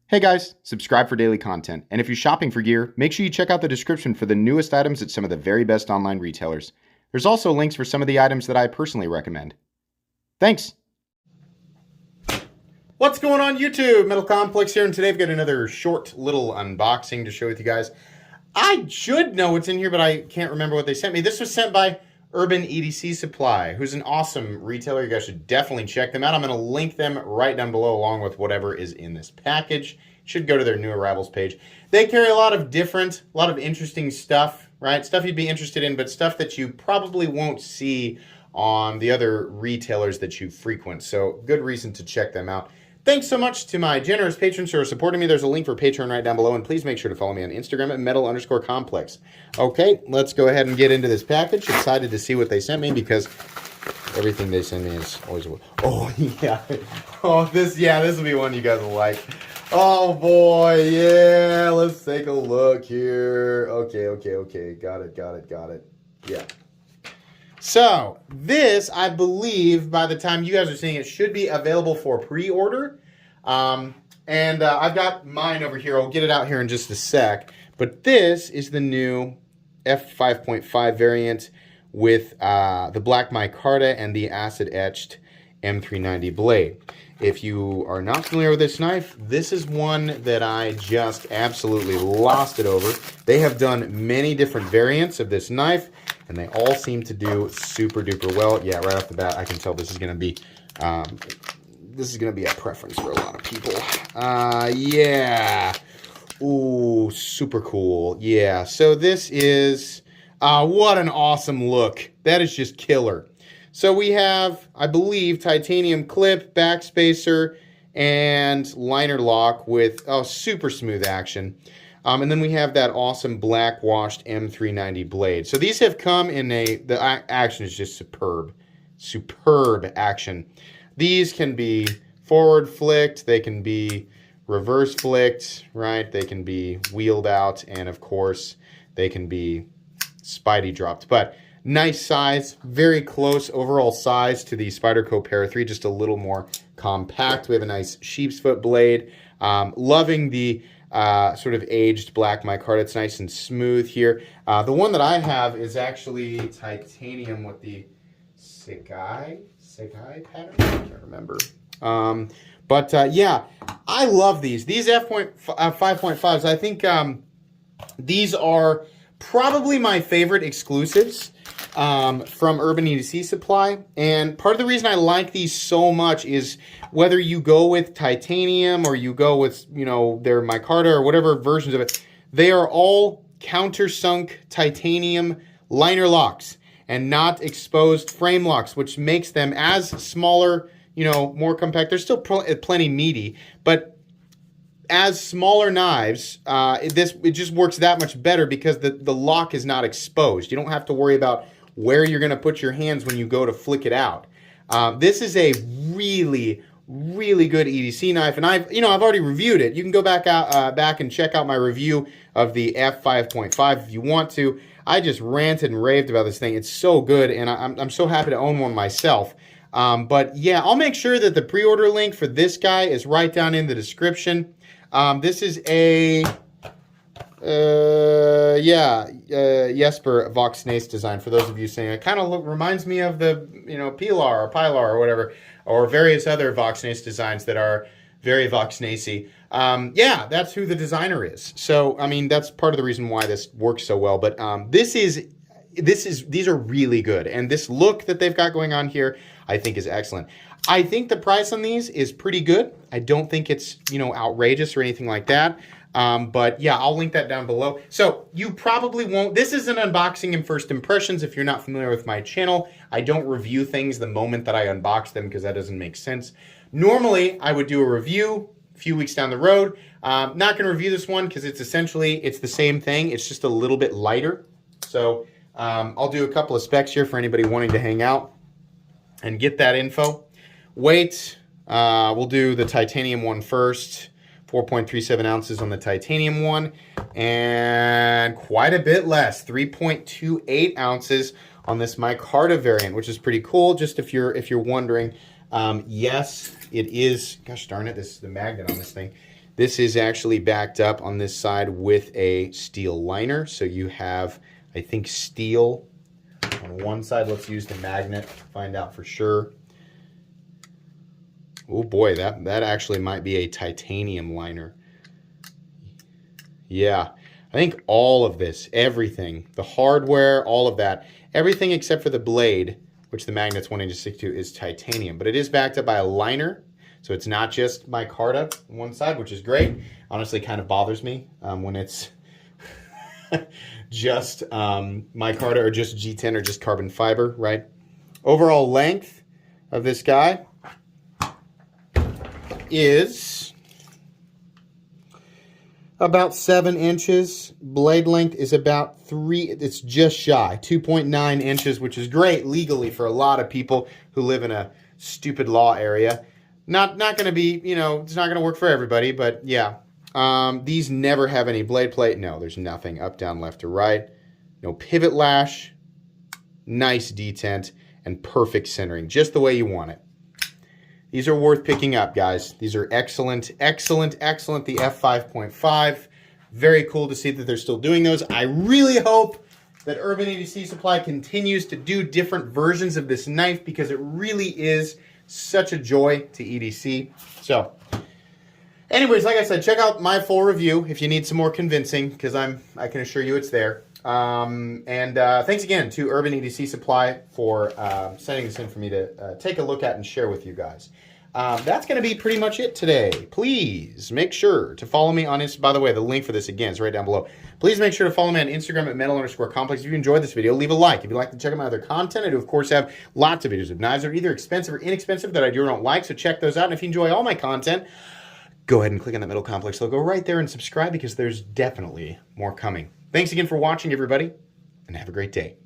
Hey guys, subscribe for daily content. And if you're shopping for gear, make sure you check out the description for the newest items at some of the very best online retailers. There's also links for some of the items that I personally recommend. Thanks! What's going on YouTube? Metal Complex here, and today I've got another short little unboxing to share with you guys. I should know what's in here, but I can't remember what they sent me. This was sent by Urban EDC Supply, who's an awesome retailer. You guys should definitely check them out. I'm going to link them right down below along with whatever is in this package. It should go to their new arrivals page. They carry a lot of interesting stuff, right? Stuff you'd be interested in, but stuff that you probably won't see on the other retailers that you frequent. So good reason to check them out. Thanks so much to my generous patrons who are supporting me. There's a link for Patreon right down below, and please make sure to follow me on Instagram at metal_complex. Okay, let's go ahead and get into this package. Excited to see what they sent me because everything they send me is always... Oh, yeah. This will be one you guys will like. Oh, boy, yeah. Let's take a look here. Okay. Got it. Yeah. So, this, I believe, by the time you guys are seeing it, should be available for pre-order. I've got mine over here. I'll get it out here in just a sec. But this is the new F5.5 variant with the black micarta and the acid-etched M390 blade. If you are not familiar with this knife, this is one that I just absolutely lost it over. They have done many different variants of this knife, and they all seem to do super duper well. Yeah, right off the bat, I can tell this is going to be a preference for a lot of people. Yeah. Ooh, super cool. Yeah. So this is what an awesome look. That is just killer. So we have, I believe, titanium clip, backspacer, and liner lock with super smooth action. And then we have that awesome black washed M390 blade. So these have come in the action is just superb. Superb action. These can be forward flicked, they can be reverse flicked, right? They can be wheeled out, and of course, they can be Spidey dropped. But nice size, very close overall size to the Spyderco Para 3, just a little more compact. We have a nice sheep's foot blade. Loving the sort of aged black micarta. It's nice and smooth here. The one that I have is actually titanium with the Sekai pattern. I can't remember. Yeah, I love these. These F5.5s, I think these are probably my favorite exclusives from Urban EDC Supply. And part of the reason I like these so much is whether you go with titanium or you go with, their micarta or whatever versions of it, they are all countersunk titanium liner locks and not exposed frame locks, which makes them as smaller, more compact. They're still plenty meaty, but as smaller knives, it just works that much better because the lock is not exposed. You don't have to worry about where you're going to put your hands when you go to flick it out. This is a really good EDC knife, and I've already reviewed it. You can go back and check out my review of the F5.5 if you want to. I just ranted and raved about this thing. It's so good, and I'm so happy to own one myself. But yeah, I'll make sure that the pre-order link for this guy is right down in the description. This is a Jesper Voxnace design. For those of you saying it kind of reminds me of the Pilar or whatever, or various other Voxnace designs that are very Voxnace-y. Yeah, that's who the designer is. So I mean, that's part of the reason why this works so well. But these are really good, and this look that they've got going on here, I think, is excellent. I think the price on these is pretty good. I don't think it's outrageous or anything like that. But yeah, I'll link that down below. So you probably won't. This is an unboxing and first impressions. If you're not familiar with my channel, I don't review things the moment that I unbox them because that doesn't make sense. Normally, I would do a review a few weeks down the road. Not going to review this one because it's the same thing. It's just a little bit lighter. So I'll do a couple of specs here for anybody wanting to hang out and get that info. Weight, we'll do the titanium one first. 4.37 ounces on the titanium one, and quite a bit less, 3.28 ounces on this micarta variant, which is pretty cool. Just if you're wondering, yes, it is, gosh darn it, this is the magnet on this thing. This is actually backed up on this side with a steel liner. So you have, I think, steel on one side. Let's use the magnet to find out for sure. Oh boy, that actually might be a titanium liner. Yeah, I think all of this, everything, the hardware, all of that, everything except for the blade, which the magnet's wanting to stick to, is titanium. But it is backed up by a liner, so it's not just micarta on one side, which is great. Honestly, kind of bothers me when it's just micarta or just G10 or just carbon fiber, right? Overall length of this guy is about 7 inches. Blade length is about 3, it's just shy, 2.9 inches, which is great legally for a lot of people who live in a stupid law area. Not going to be, you know, it's not going to work for everybody, but yeah. These never have any blade plate. No, there's nothing up, down, left, or right. No pivot lash. Nice detent and perfect centering, just the way you want it. These are worth picking up, guys. These are excellent, excellent, excellent. The F5.5. Very cool to see that they're still doing those. I really hope that Urban EDC Supply continues to do different versions of this knife because it really is such a joy to EDC. So, anyways, like I said, check out my full review if you need some more convincing, because I can assure you it's there. Thanks again to Urban EDC Supply for sending this in for me to take a look at and share with you guys. That's going to be pretty much it today. Please make sure to follow me on Instagram. By the way, the link for this, again, is right down below. Please make sure to follow me on Instagram at metal_complex. If you enjoyed this video, leave a like. If you'd like to check out my other content, I do, of course, have lots of videos of knives that are either expensive or inexpensive that I do or don't like, so check those out. And if you enjoy all my content, go ahead and click on that Metal Complex logo right there and subscribe, because there's definitely more coming. Thanks again for watching, everybody, and have a great day.